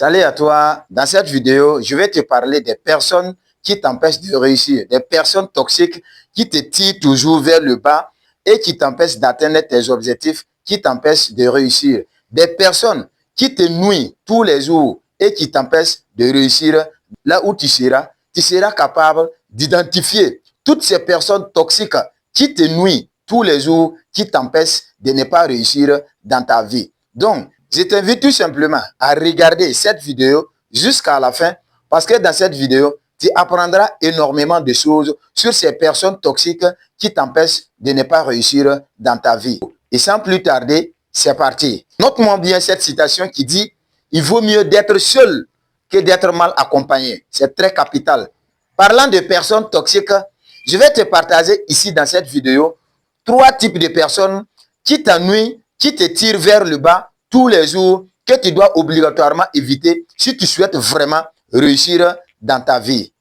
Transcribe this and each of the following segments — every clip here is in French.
Salut à toi. Dans cette vidéo, je vais te parler des personnes qui t'empêchent de réussir, des personnes toxiques qui te tirent toujours vers le bas et qui t'empêchent d'atteindre tes objectifs, qui t'empêchent de réussir. Des personnes qui te nuisent tous les jours et qui t'empêchent de réussir là où tu seras capable d'identifier toutes ces personnes toxiques qui te nuisent tous les jours, qui t'empêchent de ne pas réussir dans ta vie. Donc, je t'invite tout simplement à regarder cette vidéo jusqu'à la fin parce que dans cette vidéo, tu apprendras énormément de choses sur ces personnes toxiques qui t'empêchent de ne pas réussir dans ta vie. Et sans plus tarder, c'est parti. Note-moi bien cette citation qui dit « Il vaut mieux d'être seul que d'être mal accompagné ». C'est très capital. Parlant de personnes toxiques, je vais te partager ici dans cette vidéo 3 types de personnes qui t'ennuient, qui te tirent vers le bas tous les jours, que tu dois obligatoirement éviter si tu souhaites vraiment réussir dans ta vie.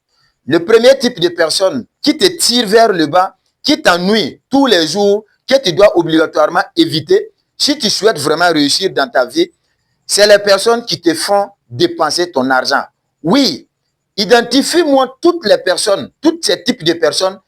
Le premier type de personne qui te tire vers le bas, qui t'ennuie tous les jours, que tu dois obligatoirement éviter si tu souhaites vraiment réussir dans ta vie, c'est les personnes qui te font dépenser ton argent. Oui, identifie-moi toutes les personnes, tous ces types de personnes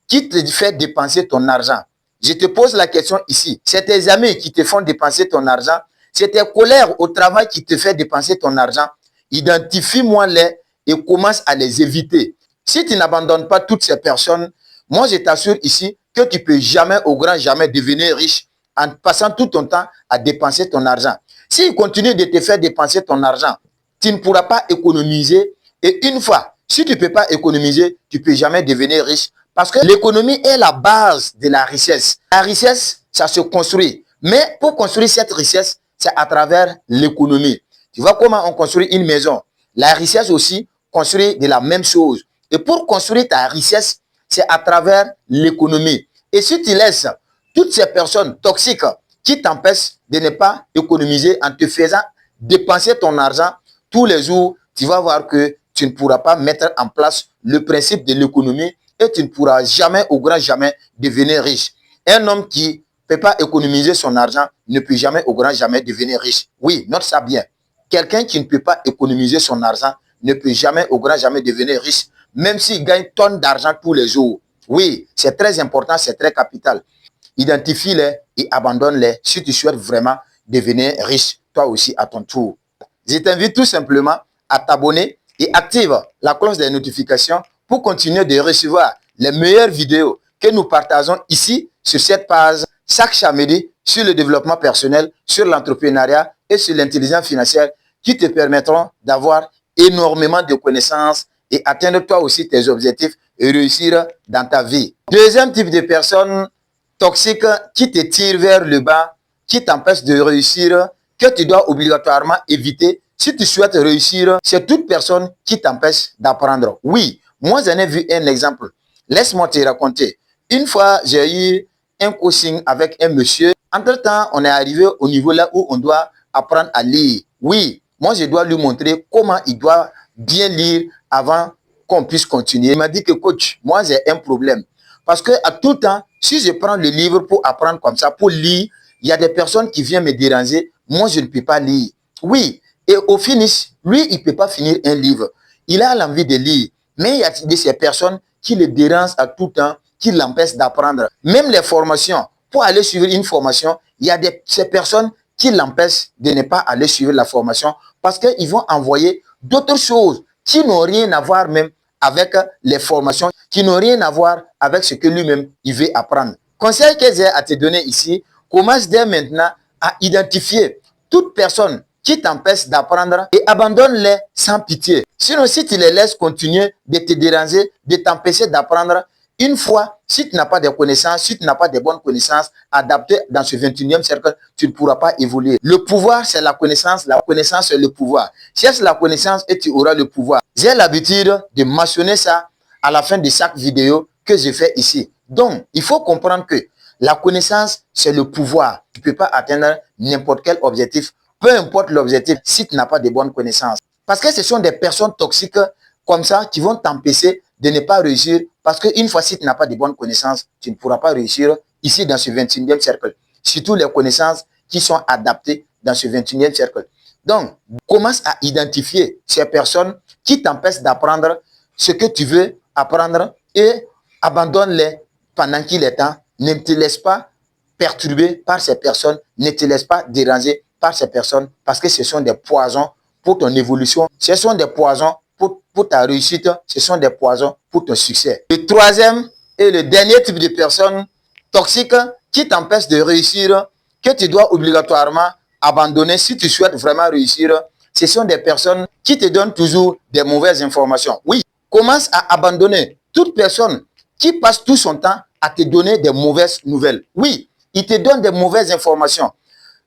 qui te font dépenser ton argent. Je te pose la question ici. C'est tes amis qui te font dépenser ton argent. C'est tes collègues au travail qui te font dépenser ton argent. Identifie-moi-les et commence à les éviter. Si tu n'abandonnes pas toutes ces personnes, moi je t'assure ici que tu ne peux jamais, au grand jamais, devenir riche en passant tout ton temps à dépenser ton argent. S'ils continuent de te faire dépenser ton argent, tu ne pourras pas économiser. Et une fois, si tu ne peux pas économiser, tu ne peux jamais devenir riche. Parce que l'économie est la base de la richesse. La richesse, ça se construit. Mais pour construire cette richesse, c'est à travers l'économie. Tu vois comment on construit une maison. La richesse aussi construit de la même chose. Et pour construire ta richesse, c'est à travers l'économie. Et si tu laisses toutes ces personnes toxiques qui t'empêchent de ne pas économiser en te faisant dépenser ton argent tous les jours, tu vas voir que tu ne pourras pas mettre en place le principe de l'économie et tu ne pourras jamais, au grand jamais, devenir riche. Un homme qui ne peut pas économiser son argent ne peut jamais, au grand jamais, devenir riche. Oui, note ça bien. Quelqu'un qui ne peut pas économiser son argent ne peut jamais, au grand jamais, devenir riche, même s'il gagne tonnes d'argent tous les jours. Oui, c'est très important, c'est très capital. Identifie-les et abandonne-les si tu souhaites vraiment devenir riche, toi aussi à ton tour. Je t'invite tout simplement à t'abonner et active la cloche des notifications pour continuer de recevoir les meilleures vidéos que nous partageons ici sur cette page chaque samedi sur le développement personnel, sur l'entrepreneuriat et sur l'intelligence financière qui te permettront d'avoir énormément de connaissances et atteindre toi aussi tes objectifs et réussir dans ta vie. Deuxième type de personnes toxiques qui te tirent vers le bas, qui t'empêchent de réussir, que tu dois obligatoirement éviter si tu souhaites réussir, c'est toute personne qui t'empêche d'apprendre. Oui, moi j'en ai vu un exemple. Laisse-moi te raconter. Une fois, j'ai eu un coaching avec un monsieur. Entre-temps, on est arrivé au niveau là où on doit apprendre à lire. Oui, moi je dois lui montrer comment il doit bien lire avant qu'on puisse continuer. Il m'a dit que coach, moi j'ai un problème. Parce que à tout temps, si je prends le livre pour apprendre comme ça, pour lire, il y a des personnes qui viennent me déranger. Moi, je ne peux pas lire. Oui, et au finish, lui, il ne peut pas finir un livre. Il a l'envie de lire. Mais il y a de ces personnes qui le dérangent à tout temps, qui l'empêchent d'apprendre. Même les formations, pour aller suivre une formation, il y a ces personnes qui l'empêchent de ne pas aller suivre la formation parce qu'ils vont envoyer d'autres choses qui n'ont rien à voir même avec les formations, qui n'ont rien à voir avec ce que lui-même il veut apprendre. Conseil que j'ai à te donner ici, commence dès maintenant à identifier toute personne qui t'empêche d'apprendre et abandonne-les sans pitié. Sinon, si tu les laisses continuer de te déranger, de t'empêcher d'apprendre, une fois, si tu n'as pas de connaissances, si tu n'as pas de bonnes connaissances adaptées dans ce 21e siècle, tu ne pourras pas évoluer. Le pouvoir, c'est la connaissance c'est le pouvoir. Cherche la connaissance et tu auras le pouvoir. J'ai l'habitude de mentionner ça à la fin de chaque vidéo que je fais ici. Donc, il faut comprendre que la connaissance, c'est le pouvoir. Tu ne peux pas atteindre n'importe quel objectif, peu importe l'objectif, si tu n'as pas de bonnes connaissances. Parce que ce sont des personnes toxiques comme ça qui vont t'empêcher de ne pas réussir. Parce qu'une fois, si tu n'as pas de bonnes connaissances, tu ne pourras pas réussir ici dans ce 21e siècle. Surtout les connaissances qui sont adaptées dans ce 21e siècle. Donc, commence à identifier ces personnes qui t'empêchent d'apprendre ce que tu veux apprendre et abandonne-les pendant qu'il est temps. Ne te laisse pas perturber par ces personnes, ne te laisse pas déranger par ces personnes parce que ce sont des poisons pour ton évolution, ce sont des poisons pour ta réussite, ce sont des poisons pour ton succès. Le troisième et le dernier type de personnes toxiques qui t'empêchent de réussir, que tu dois obligatoirement abandonner si tu souhaites vraiment réussir, ce sont des personnes qui te donnent toujours des mauvaises informations. Oui, commence à abandonner toute personne qui passe tout son temps à te donner des mauvaises nouvelles. Oui, il te donne des mauvaises informations.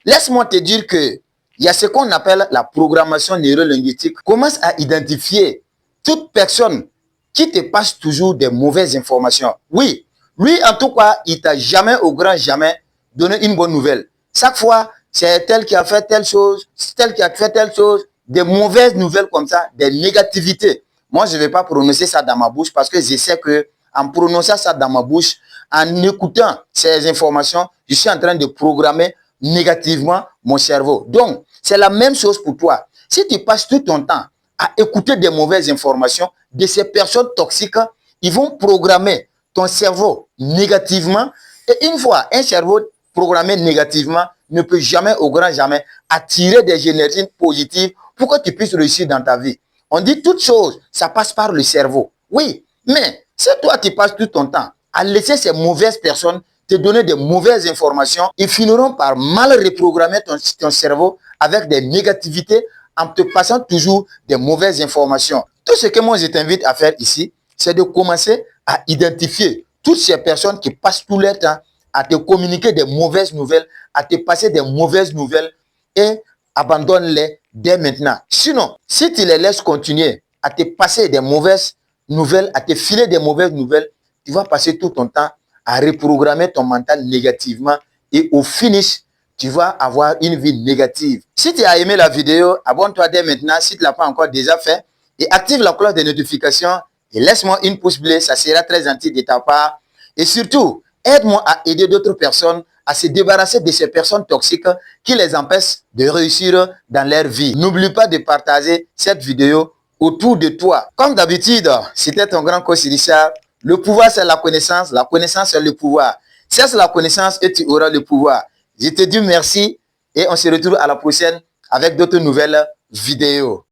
Laisse-moi te dire que il y a ce qu'on appelle la programmation neurolinguistique. Commence à identifier toute personne qui te passe toujours des mauvaises informations. Oui, lui en tout cas, il t'a jamais au grand jamais donné une bonne nouvelle. Chaque fois, c'est tel qui a fait telle chose, tel qui a fait telle chose, des mauvaises nouvelles comme ça, des négativités. Moi, je ne vais pas prononcer ça dans ma bouche parce que je sais que en prononçant ça dans ma bouche, en écoutant ces informations, je suis en train de programmer négativement mon cerveau. Donc, c'est la même chose pour toi. Si tu passes tout ton temps à écouter des mauvaises informations de ces personnes toxiques, ils vont programmer ton cerveau négativement. Et une fois un cerveau programmé négativement ne peut jamais, au grand jamais, attirer des énergies positives pour que tu puisses réussir dans ta vie. On dit toute chose, ça passe par le cerveau. Oui, mais si toi, tu passes tout ton temps à laisser ces mauvaises personnes te donner de mauvaises informations, ils finiront par mal reprogrammer ton cerveau avec des négativités en te passant toujours des mauvaises informations. Tout ce que moi je t'invite à faire ici, c'est de commencer à identifier toutes ces personnes qui passent tout leur temps à te communiquer des mauvaises nouvelles, à te passer des mauvaises nouvelles et abandonne-les dès maintenant. Sinon, si tu les laisses continuer à te passer des mauvaises nouvelles, à te filer des mauvaises nouvelles, tu vas passer tout ton temps à reprogrammer ton mental négativement et au finish, tu vas avoir une vie négative. Si tu as aimé la vidéo, abonne-toi dès maintenant si tu ne l'as pas encore déjà fait et active la cloche de notification et laisse-moi une pouce bleue, ça sera très gentil de ta part. Et surtout, aide-moi à aider d'autres personnes à se débarrasser de ces personnes toxiques qui les empêchent de réussir dans leur vie. N'oublie pas de partager cette vidéo autour de toi. Comme d'habitude, c'était ton grand coach Richard. Le pouvoir, c'est la connaissance c'est le pouvoir. Cherche la connaissance et tu auras le pouvoir. Je te dis merci et on se retrouve à la prochaine avec d'autres nouvelles vidéos.